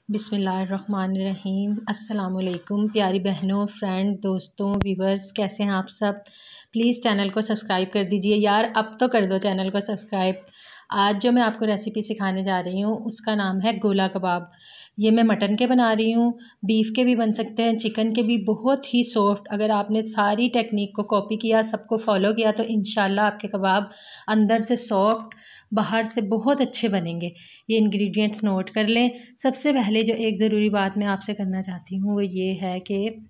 बिस्मिल्लाहिर्रहमानिर्रहीम। अस्सलाम वालेकुम प्यारी बहनों, फ्रेंड, दोस्तों, व्यूवर्स, कैसे हैं आप सब। प्लीज़ चैनल को सब्सक्राइब कर दीजिए यार, अब तो कर दो चैनल को सब्सक्राइब। आज जो मैं आपको रेसिपी सिखाने जा रही हूँ उसका नाम है गोला कबाब। ये मैं मटन के बना रही हूँ, बीफ के भी बन सकते हैं, चिकन के भी, बहुत ही सॉफ्ट। अगर आपने सारी टेक्निक को कॉपी किया, सबको फॉलो किया तो इंशाल्लाह आपके कबाब अंदर से सॉफ्ट, बाहर से बहुत अच्छे बनेंगे। ये इंग्रेडिएंट्स नोट कर लें। सबसे पहले जो एक ज़रूरी बात मैं आपसे करना चाहती हूँ वो ये है कि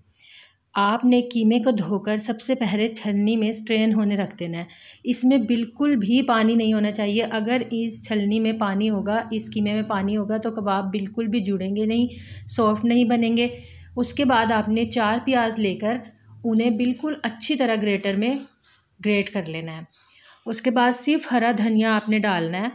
आपने कीमे को धोकर सबसे पहले छलनी में स्ट्रेन होने रख देना है। इसमें बिल्कुल भी पानी नहीं होना चाहिए। अगर इस छलनी में पानी होगा, इस कीमे में पानी होगा तो कबाब बिल्कुल भी जुड़ेंगे नहीं, सॉफ्ट नहीं बनेंगे। उसके बाद आपने 4 प्याज लेकर उन्हें बिल्कुल अच्छी तरह ग्रेटर में ग्रेट कर लेना है। उसके बाद सिर्फ हरा धनिया आपने डालना है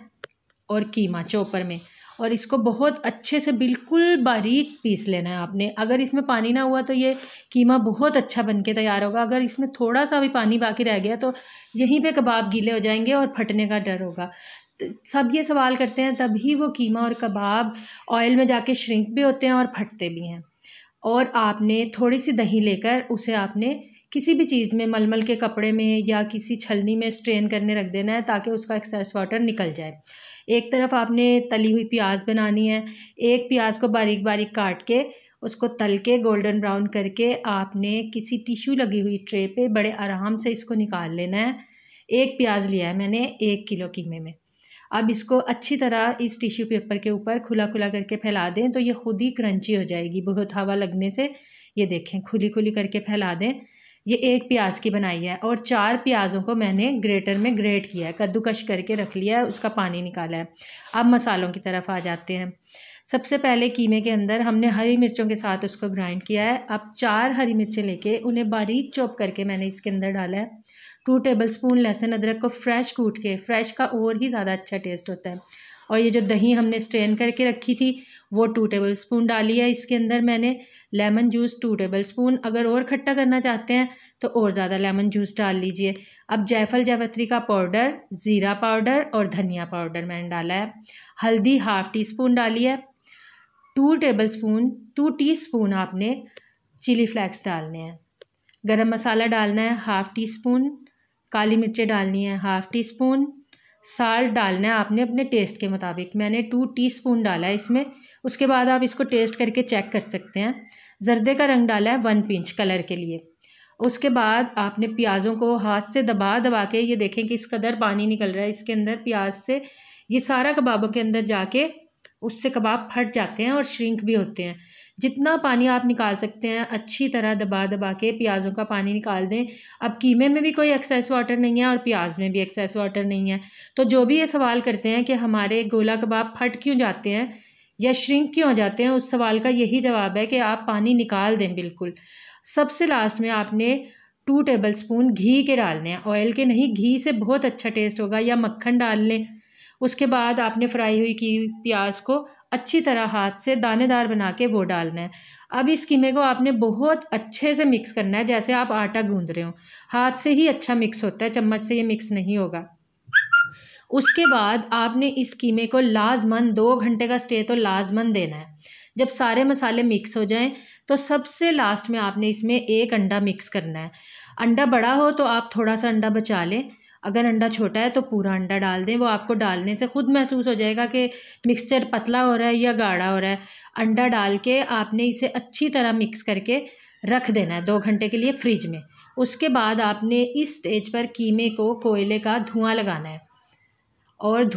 और कीमा चॉपर में, और इसको बहुत अच्छे से बिल्कुल बारीक पीस लेना है आपने। अगर इसमें पानी ना हुआ तो ये कीमा बहुत अच्छा बनके तैयार होगा। अगर इसमें थोड़ा सा भी पानी बाकी रह गया तो यहीं पे कबाब गीले हो जाएंगे और फटने का डर होगा। सब ये सवाल करते हैं, तभी वो कीमा और कबाब ऑयल में जाके श्रिंक भी होते हैं और फटते भी हैं। और आपने थोड़ी सी दही लेकर उसे आपने किसी भी चीज़ में, मलमल के कपड़े में या किसी छलनी में स्ट्रेन करने रख देना है ताकि उसका एक्सेस वाटर निकल जाए। एक तरफ आपने तली हुई प्याज बनानी है। एक प्याज को बारीक बारीक काट के उसको तल के गोल्डन ब्राउन करके आपने किसी टिश्यू लगी हुई ट्रे पे बड़े आराम से इसको निकाल लेना है। एक प्याज लिया है मैंने 1 किलो कीमे में। अब इसको अच्छी तरह इस टिश्यू पेपर के ऊपर खुला खुला करके फैला दें तो ये खुद ही क्रंची हो जाएगी बहुत हवा लगने से। ये देखें, खुली खुली करके फैला दें। ये 1 प्याज की बनाई है और 4 प्याज़ों को मैंने ग्रेटर में ग्रेट किया है, कद्दूकश करके रख लिया है, उसका पानी निकाला है। अब मसालों की तरफ आ जाते हैं। सबसे पहले कीमे के अंदर हमने हरी मिर्चों के साथ उसको ग्राइंड किया है। अब 4 हरी मिर्चें लेके उन्हें बारीक चॉप करके मैंने इसके अंदर डाला है। 2 टेबलस्पून लहसुन अदरक को फ्रेश कूट के, फ्रेश का और ही ज़्यादा अच्छा टेस्ट होता है। और ये जो दही हमने स्ट्रेन करके रखी थी वो 2 टेबलस्पून डाली है इसके अंदर मैंने। लेमन जूस 2 टेबलस्पून, अगर और खट्टा करना चाहते हैं तो और ज़्यादा लेमन जूस डाल लीजिए। अब जायफल जावित्री का पाउडर, ज़ीरा पाउडर और धनिया पाउडर मैंने डाला है। हल्दी 1/2 टीस्पून डाली है। 2 टीस्पून आपने चिली फ्लेक्स डालने हैं। गरम मसाला डालना है 1/2 टीस्पून। काली मिर्चें डालनी है 1/2 टीस्पून। साल्ट डालना है आपने अपने टेस्ट के मुताबिक। मैंने 2 टीस्पून डाला है इसमें। उसके बाद आप इसको टेस्ट करके चेक कर सकते हैं। जर्दे का रंग डाला है 1 पिंच कलर के लिए। उसके बाद आपने प्याज़ों को हाथ से दबा दबा के, ये देखें कि इस कदर पानी निकल रहा है इसके अंदर प्याज से। ये सारा कबाबों के अंदर जाके उससे कबाब फट जाते हैं और श्रिंक भी होते हैं। जितना पानी आप निकाल सकते हैं अच्छी तरह दबा दबा के प्याज़ों का पानी निकाल दें। अब कीमे में भी कोई एक्सेस वाटर नहीं है और प्याज में भी एक्सेस वाटर नहीं है। तो जो भी ये सवाल करते हैं कि हमारे गोला कबाब फट क्यों जाते हैं या श्रिंक क्यों हो जाते हैं, उस सवाल का यही जवाब है कि आप पानी निकाल दें बिल्कुल। सबसे लास्ट में आपने 2 टेबलस्पून घी के डालने हैं, ऑयल के नहीं। घी से बहुत अच्छा टेस्ट होगा, या मक्खन डाल लें। उसके बाद आपने फ्राई हुई की प्याज को अच्छी तरह हाथ से दानेदार बना के वो डालना है। अब इस कीमे को आपने बहुत अच्छे से मिक्स करना है, जैसे आप आटा गूंद रहे हो। हाथ से ही अच्छा मिक्स होता है, चम्मच से ये मिक्स नहीं होगा। उसके बाद आपने इस कीमे को लाजमन 2 घंटे का स्टे तो लाजमन देना है। जब सारे मसाले मिक्स हो जाएं तो सबसे लास्ट में आपने इसमें 1 अंडा मिक्स करना है। अंडा बड़ा हो तो आप थोड़ा सा अंडा बचा लें, अगर अंडा छोटा है तो पूरा अंडा डाल दें। वो आपको डालने से खुद महसूस हो जाएगा कि मिक्सचर पतला हो रहा है या गाढ़ा हो रहा है। अंडा डाल के आपने इसे अच्छी तरह मिक्स करके रख देना है 2 घंटे के लिए फ्रिज में। उसके बाद आपने इस स्टेज पर कीमे को कोयले का धुआं लगाना है और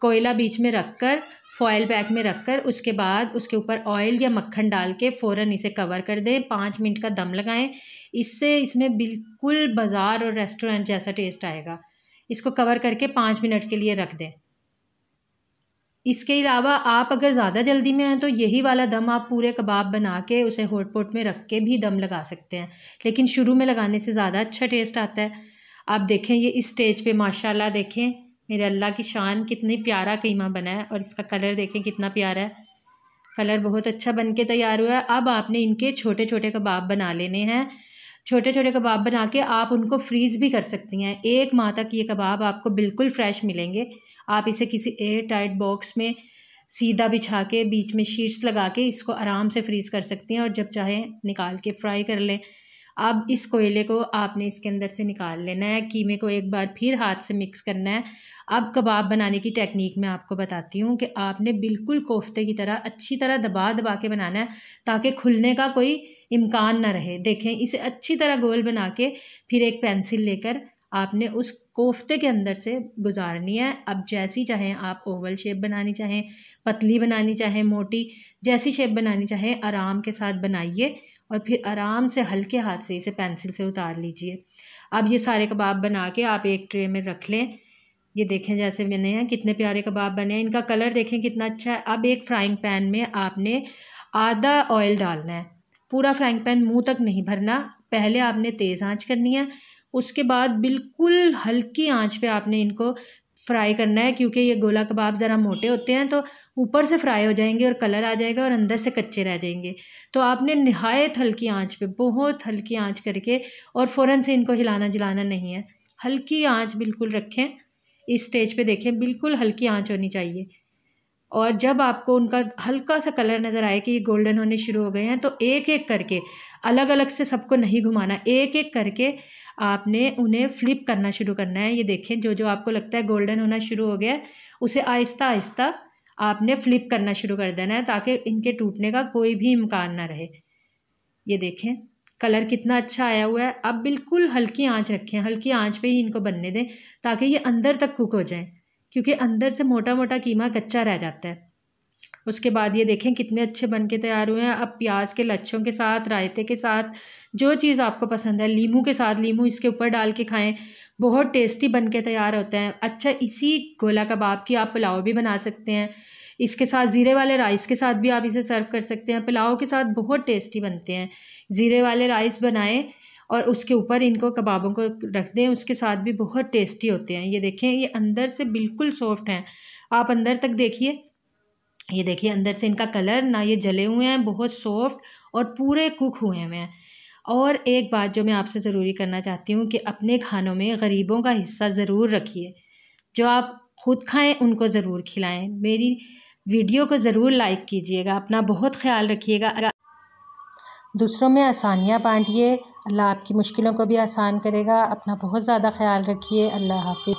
कोयला बीच में रखकर फॉयल पैक में रखकर उसके बाद उसके ऊपर ऑयल या मक्खन डाल के फ़ौरन इसे कवर कर दें। 5 मिनट का दम लगाएं। इससे इसमें बिल्कुल बाज़ार और रेस्टोरेंट जैसा टेस्ट आएगा। इसको कवर करके 5 मिनट के लिए रख दें। इसके अलावा आप अगर ज़्यादा जल्दी में हैं तो यही वाला दम आप पूरे कबाब बना के उसे हॉट पॉट में रख के भी दम लगा सकते हैं, लेकिन शुरू में लगाने से ज़्यादा अच्छा टेस्ट आता है। आप देखें ये इस स्टेज पे माशाल्लाह, देखें मेरे अल्लाह की शान, कितनी प्यारा कीमा बना है। और इसका कलर देखें कितना प्यारा है, कलर बहुत अच्छा बन के तैयार हुआ है। अब आपने इनके छोटे छोटे कबाब बना लेने हैं। छोटे छोटे कबाब बना के आप उनको फ्रीज़ भी कर सकती हैं। 1 माह तक ये कबाब आपको बिल्कुल फ्रेश मिलेंगे। आप इसे किसी एयर टाइट बॉक्स में सीधा बिछा के बीच में शीट्स लगा के इसको आराम से फ्रीज़ कर सकती हैं और जब चाहें निकाल के फ्राई कर लें। अब इस कोयले को आपने इसके अंदर से निकाल लेना है। कीमे को एक बार फिर हाथ से मिक्स करना है। अब कबाब बनाने की टेक्निक मैं आपको बताती हूँ कि आपने बिल्कुल कोफ्ते की तरह अच्छी तरह दबा दबा के बनाना है ताकि खुलने का कोई इम्कान ना रहे। देखें, इसे अच्छी तरह गोल बना के फिर एक पेंसिल लेकर आपने उस कोफ्ते के अंदर से गुजारनी है। अब जैसी चाहें आप ओवल शेप बनानी चाहें, पतली बनानी चाहें, मोटी, जैसी शेप बनानी चाहें आराम के साथ बनाइए और फिर आराम से हल्के हाथ से इसे पेंसिल से उतार लीजिए। अब ये सारे कबाब बना के आप एक ट्रे में रख लें। ये देखें जैसे बने हैं, कितने प्यारे कबाब बने हैं। इनका कलर देखें कितना अच्छा है। अब एक फ्राइंग पैन में आपने आधा ऑयल डालना है। पूरा फ्राइंग पैन मुँह तक नहीं भरना। पहले आपने तेज़ आंच करनी है, उसके बाद बिल्कुल हल्की आंच पे आपने इनको फ्राई करना है, क्योंकि ये गोला कबाब ज़रा मोटे होते हैं तो ऊपर से फ्राई हो जाएंगे और कलर आ जाएगा और अंदर से कच्चे रह जाएंगे। तो आपने नहायत हल्की आंच पे, बहुत हल्की आंच करके, और फ़ौरन से इनको हिलाना जलाना नहीं है, हल्की आंच बिल्कुल रखें। इस स्टेज पे देखें बिल्कुल हल्की आंच होनी चाहिए। और जब आपको उनका हल्का सा कलर नज़र आए कि ये गोल्डन होने शुरू हो गए हैं तो एक एक करके, अलग अलग से सबको नहीं घुमाना, एक एक करके आपने उन्हें फ्लिप करना शुरू करना है। ये देखें, जो जो आपको लगता है गोल्डन होना शुरू हो गया है उसे आहिस्ता आहिस्ता आपने फ्लिप करना शुरू कर देना है ताकि इनके टूटने का कोई भी इम्कान ना रहे। ये देखें कलर कितना अच्छा आया हुआ है। अब बिल्कुल हल्की आंच रखें, हल्की आंच पे ही इनको बनने दें ताकि ये अंदर तक कुक हो जाएं, क्योंकि अंदर से मोटा मोटा कीमा कच्चा रह जाता है। उसके बाद ये देखें कितने अच्छे बन के तैयार हुए हैं। अब प्याज के लच्छों के साथ, रायते के साथ, जो चीज़ आपको पसंद है, लीमू के साथ लीमू इसके ऊपर डाल के खाएं, बहुत टेस्टी बन के तैयार होते हैं। अच्छा, इसी गोला कबाब की आप पुलाव भी बना सकते हैं। इसके साथ ज़ीरे वाले राइस के साथ भी आप इसे सर्व कर सकते हैं। पुलाव के साथ बहुत टेस्टी बनते हैं। ज़ीरे वाले राइस बनाएं और उसके ऊपर इनको कबाबों को रख दें, उसके साथ भी बहुत टेस्टी होते हैं। ये देखें, ये अंदर से बिल्कुल सॉफ्ट हैं। आप अंदर तक देखिए, ये देखिए अंदर से इनका कलर ना, ये जले हुए हैं, बहुत सॉफ्ट और पूरे कुक हुए हैं। और एक बात जो मैं आपसे ज़रूरी करना चाहती हूँ कि अपने खानों में गरीबों का हिस्सा ज़रूर रखिए। जो आप खुद खाएं उनको ज़रूर खिलाएं। मेरी वीडियो को ज़रूर लाइक कीजिएगा। अपना बहुत ख्याल रखिएगा। दूसरों में आसानियाँ बांटिए, अल्लाह आपकी मुश्किलों को भी आसान करेगा। अपना बहुत ज़्यादा ख्याल रखिए। अल्लाह हाफिज़।